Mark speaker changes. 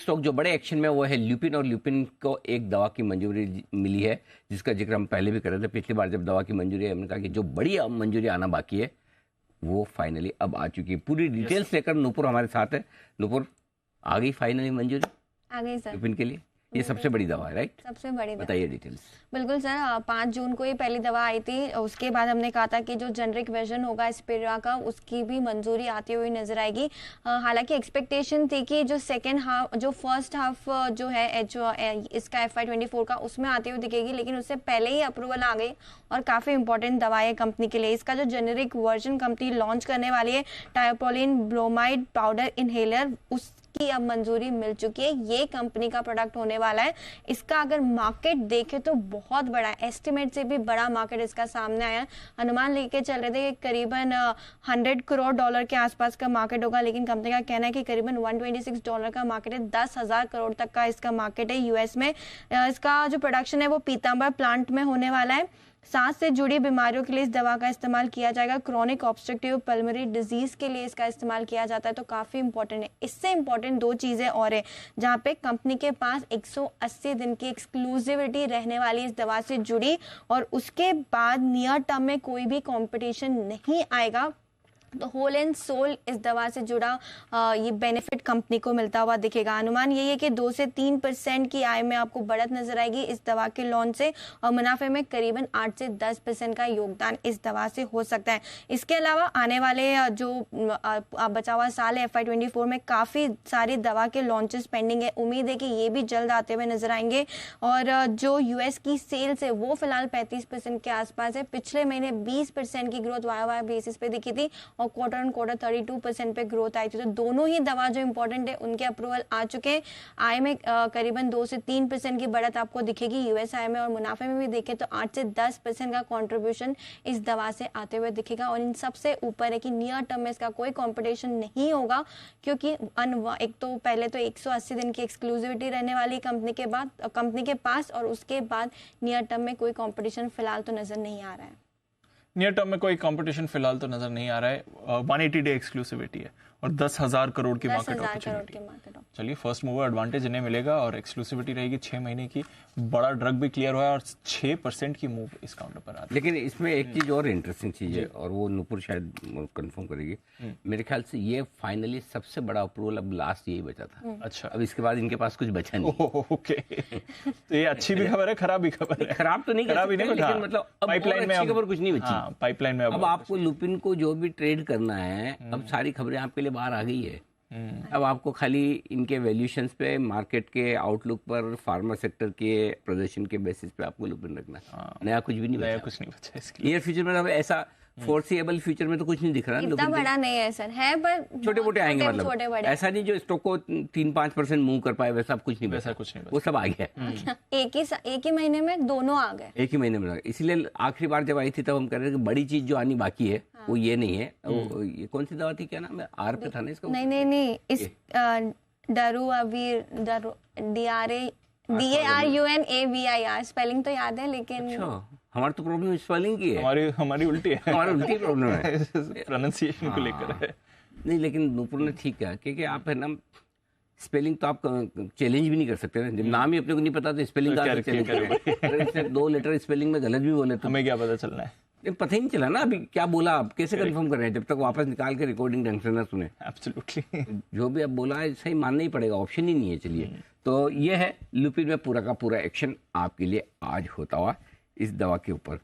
Speaker 1: एक स्टॉक जो बड़े एक्शन में वो है ल्यूपिन, और ल्यूपिन को एक दवा की मंजूरी मिली है जिसका जिक्र हम पहले भी कर रहे थे। पिछली बार जब दवा की मंजूरी है हमने कहा कि जो बड़ी मंजूरी आना बाकी है वो फाइनली अब आ चुकी है। पूरी डिटेल्स लेकर नूपुर हमारे साथ है। नूपुर, आ गई फाइनली मंजूरी?
Speaker 2: आ गई सर।
Speaker 1: ल्यूपिन के लिए ये सबसे बड़ी दवा है, राइट?
Speaker 2: सबसे बड़ी दवा,
Speaker 1: बताइए डिटेल्स।
Speaker 2: बिल्कुल सर, 5 जून को ये पहली दवा आई थी। उसके बाद हमने कहा था कि जो जेनरिक वर्जन होगा स्पिरा का उसकी भी मंजूरी आती हुई नजर आएगी। हालांकि एक्सपेक्टेशन थी कि जो सेकेंड हाफ, जो फर्स्ट हाफ जो है इसका FY24 का, उसमें आती हुई दिखेगी, लेकिन उससे पहले ही अप्रूवल आ गई और काफ़ी इंपॉर्टेंट दवा है कंपनी के लिए। इसका जो जेनरिक वर्जन कंपनी लॉन्च करने वाली है, टायोपोलिन ब्रोमाइड पाउडर इनहेलर, उसकी अब मंजूरी मिल चुकी है। ये कंपनी का प्रोडक्ट होने वाला है। इसका अगर मार्केट देखे तो बहुत बड़ा है, एस्टिमेट से भी बड़ा मार्केट इसका सामने आया। अनुमान लेके चल रहे थे कि करीबन $100 करोड़ के आसपास का मार्केट होगा, लेकिन कंपनी का कहना है कि करीबन $126 का मार्केट है। 10,000 करोड़ तक का इसका मार्केट है यूएस में। इसका जो प्रोडक्शन है वो पीताम्बर प्लांट में होने वाला है। सांस से जुड़ी बीमारियों के लिए इस दवा का इस्तेमाल किया जाएगा। क्रोनिक ऑब्स्ट्रक्टिव पल्मोनरी डिजीज के लिए इसका इस्तेमाल किया जाता है, तो काफी इंपॉर्टेंट है। इससे इंपॉर्टेंट 2 चीजें और है जहाँ पे कंपनी के पास 180 दिन की एक्सक्लूसिविटी रहने वाली इस दवा से जुड़ी, और उसके बाद नियर टर्म में कोई भी कंपटीशन नहीं आएगा। तो होल एंड सोल इस दवा से जुड़ा ये बेनिफिट कंपनी को मिलता हुआ दिखेगा। अनुमान यही है कि 2 से 3% की आय में आपको बढ़त नजर आएगी इस दवा के लॉन्च से, और मुनाफे में करीबन 8 से 10% का योगदान इस दवा से हो सकता है। इसके अलावा आने वाले जो बचा हुआ साल है FY24 में काफ़ी सारी दवा के लॉन्चेस पेंडिंग है। उम्मीद है कि ये भी जल्द आते हुए नजर आएंगे। और जो यूएस की सेल्स है वो फिलहाल 35% के आसपास है। पिछले महीने 20% की ग्रोथ वाई बेसिस पे दिखी थी, और क्वार्टर ऑन क्वार्टर 32% पे ग्रोथ आई थी। तो दोनों ही दवा जो इंपॉर्टेंट है उनके अप्रूवल आ चुके हैं। आय में करीबन 2 से 3% की बढ़त आपको दिखेगी यूएस आय में, और मुनाफे में भी देखें तो 8 से 10% का कंट्रीब्यूशन इस दवा से आते हुए दिखेगा। और इन सबसे ऊपर है कि नियर टर्म में इसका कोई कंपटीशन नहीं होगा, क्योंकि एक तो पहले तो 180 दिन की एक्सक्लूसिविटी रहने वाली कंपनी के पास, और उसके बाद नियर टर्म में कोई कंपटीशन फिलहाल तो नजर नहीं आ रहा है।
Speaker 3: नियर टर्म में कोई कंपटीशन फिलहाल तो नजर नहीं आ रहा है। 180 डे एक्सक्लूसिविटी है और 10,000 करोड़ की मार्केट अपॉर्चुनिटी। चलिए, फर्स्ट मूवर एडवांटेज इन्हें मिलेगा और एक्सक्लूसिविटी रहेगी 6 महीने की। बड़ा ड्रग भी क्लियर हुआ है और 6% की मूव इस काउंटर पर आ रही है।
Speaker 1: लेकिन इसमें एक चीज और इंटरेस्टिंग चीज है, और वो नूपुर शायद कंफर्म करेगी। मेरे ख्याल से ये फाइनली सबसे बड़ा अप्रूवल अब लास्ट यही बचा था।
Speaker 3: अच्छा,
Speaker 1: अब इसके बाद इनके पास कुछ बचा नहीं।
Speaker 3: ओके, तो ये अच्छी भी खबर है, खराब भी खबर है।
Speaker 1: खराब तो नहीं, लेकिन मतलब
Speaker 3: पाइपलाइन में
Speaker 1: खबर कुछ नहीं बची।
Speaker 3: पाइपलाइन में
Speaker 1: अब आपको लुपिन को जो भी ट्रेड करना है, अब सारी खबरें आपके लिए बाहर आ गई है। अब आपको खाली इनके वैल्यूएशंस पे, मार्केट के आउटलुक पर, फार्मा सेक्टर के प्रदर्शन के बेसिस पे आपको लुपिन रखना है। नया कुछ भी नहीं बचा।
Speaker 3: कुछ नहीं बचा इसके
Speaker 1: नियर फ्यूचर में। अब ऐसा फोर्सिएबल फ्यूचर में तो कुछ नहीं दिख रहा।
Speaker 2: इतना बड़ा नहीं है सर, है पर
Speaker 1: छोटे मोटे आएंगे। मतलब ऐसा नहीं जो स्टॉक को 3-5% मूव कर पाए, वैसा कुछ नहीं,
Speaker 3: वैसा कुछ नहीं,
Speaker 1: वो सब आ गया।
Speaker 2: एक ही महीने में दोनों आ गए,
Speaker 1: एक ही महीने में। इसीलिए आखिरी बार जब आई थी तब हम कह रहे थे कि बड़ी चीज जो आनी बाकी है वो ये नहीं है। ये कौन सी दवा थी, क्या नाम है, आर पे था ना इसका?
Speaker 2: नहीं, इस DARUNAVIR स्पेलिंग तो याद है, लेकिन
Speaker 1: हमारी तो प्रॉब्लम स्पेलिंग की है।
Speaker 3: हमारी उल्टी है।
Speaker 1: हमारी उल्टी प्रॉब्लम है
Speaker 3: प्रोनाउंसिएशन को लेकर है।
Speaker 1: नहीं, लेकिन नूपुर ने ठीक कहा, क्योंकि आप है ना, स्पेलिंग तो आप चैलेंज भी नहीं कर सकते ना। जब नाम ही अपने को नहीं पता तो स्पेलिंग का चैलेंज करेंगे। 2 लेटर स्पेलिंग में गलत भी बोले तो
Speaker 3: हमें क्या पता चलना है?
Speaker 1: पता ही नहीं चला ना अभी क्या बोला, आप कैसे कंफर्म कर रहे हैं जब तक वापस निकाल के रिकॉर्डिंग ढंग से ना सुने।
Speaker 3: एब्सोल्युटली,
Speaker 1: जो भी अब बोला है सही मानना ही पड़ेगा, ऑप्शन ही नहीं है। चलिए, तो ये है लुपिन में पूरा का पूरा एक्शन आपके लिए आज होता हुआ इस दवा के ऊपर।